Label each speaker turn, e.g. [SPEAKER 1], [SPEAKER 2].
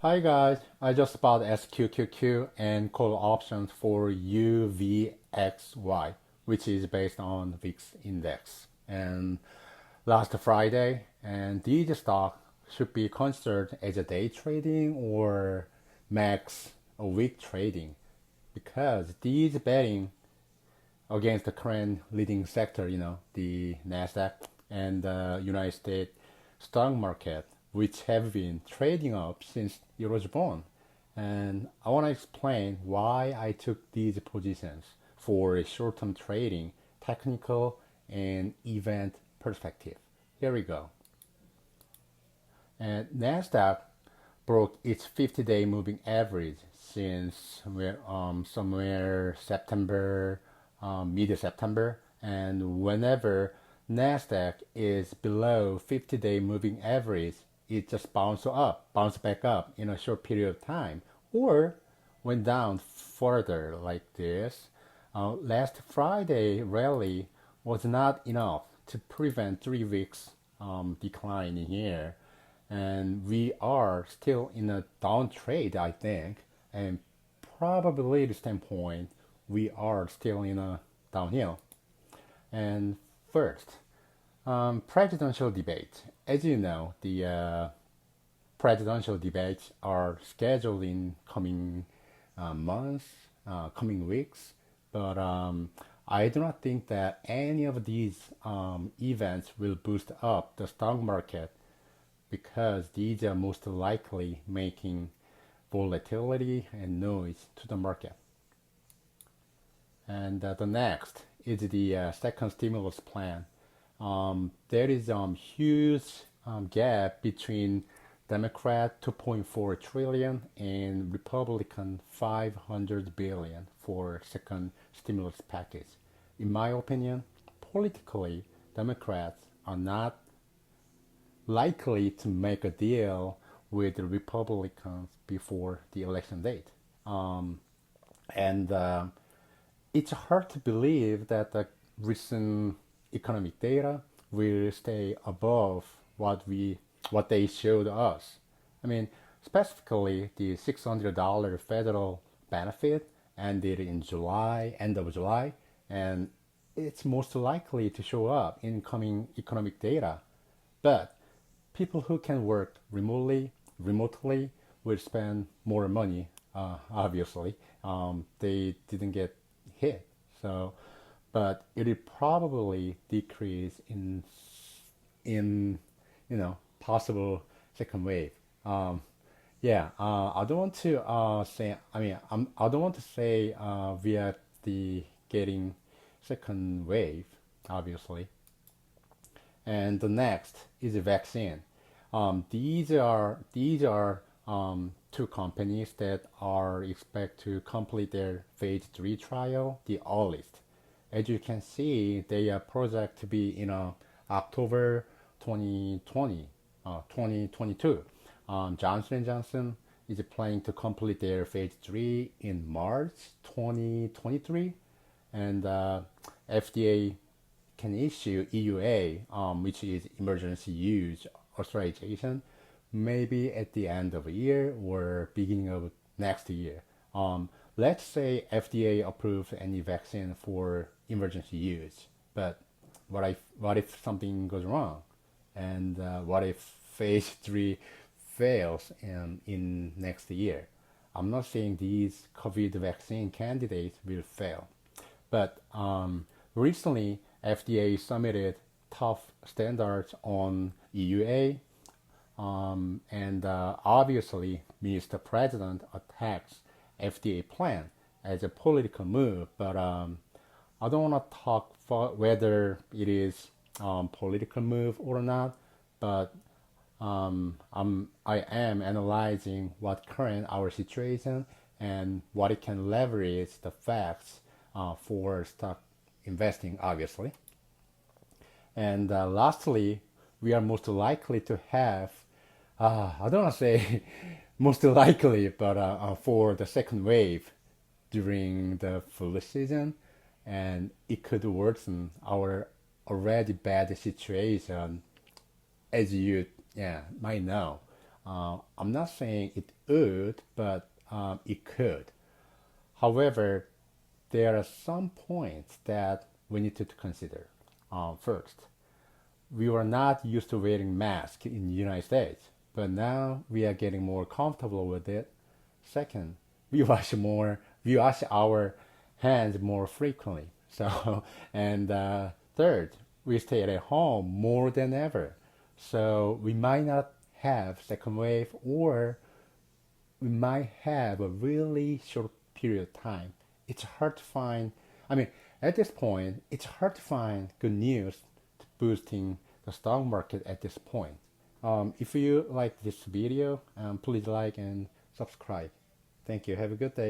[SPEAKER 1] Hi guys, I just bought SQQQ and call options for UVXY, which is based on VIX index. And last Friday, and these stock should be considered as a day trading or max a week trading because these betting against the current leading sector, the NASDAQ and the United States stock market, which have been trading up since it was born. And I want to explain why I took these positions for short-term trading, technical and event perspective. Here we go. And NASDAQ broke its 50-day moving average since somewhere September, mid-September, and whenever NASDAQ is below 50-day moving average, it just bounce back up in a short period of time, or went down further like this. Last Friday rally was not enough to prevent 3 weeks decline in here, and we are still in a down trade, I think, and probability standpoint, we are still in a downhill. And first, presidential debate. As you know, the presidential debates are scheduled in coming months, coming weeks, but I do not think that any of these events will boost up the stock market because these are most likely making volatility and noise to the market. And the next is the second stimulus plan. There is huge gap between Democrat 2.4 trillion and Republican 500 billion for second stimulus package. In my opinion, politically, Democrats are not likely to make a deal with the Republicans before the election date. And it's hard to believe that the recent economic data will stay above what they showed us. I mean, specifically the $600 federal benefit ended in July, end of July, and it's most likely to show up in coming economic data. But people who can work remotely will spend more money. Obviously, they didn't get hit, so but it will probably decrease in possible second wave. Yeah, I don't want to say. I don't want to say we are the getting second wave, obviously. And the next is a vaccine. These are two companies that are expect to complete their phase 3 trial the earliest. As you can see, they are project to be in October 2020, 2022. Johnson & Johnson is planning to complete their phase 3 in March 2023, and FDA can issue EUA, which is emergency use authorization, maybe at the end of the year or beginning of next year. Let's say FDA approves any vaccine for emergency use, but what if something goes wrong, and what if phase 3 fails in next year? I'm not saying these COVID vaccine candidates will fail, but recently FDA submitted tough standards on EUA, and obviously Mr. President attacks FDA plan as a political move, but I don't want to talk for whether it is political move or not, but I am analyzing what current our situation and what it can leverage the facts for stock investing, obviously. And lastly, we are most likely to have, I don't want to say most likely, but for the second wave during the flu season, and it could worsen our already bad situation, as you might know. I'm not saying it would, but it could. However, there are some points that we need to consider. First, we were not used to wearing masks in the United States, but now we are getting more comfortable with it. Second, we wash our hands more frequently. So, and third, we stay at home more than ever. So we might not have second wave, or we might have a really short period of time. It's hard to find, I mean, at this point, it's hard to find good news to boosting the stock market at this point. If you like this video, please like and subscribe. Thank you. Have a good day.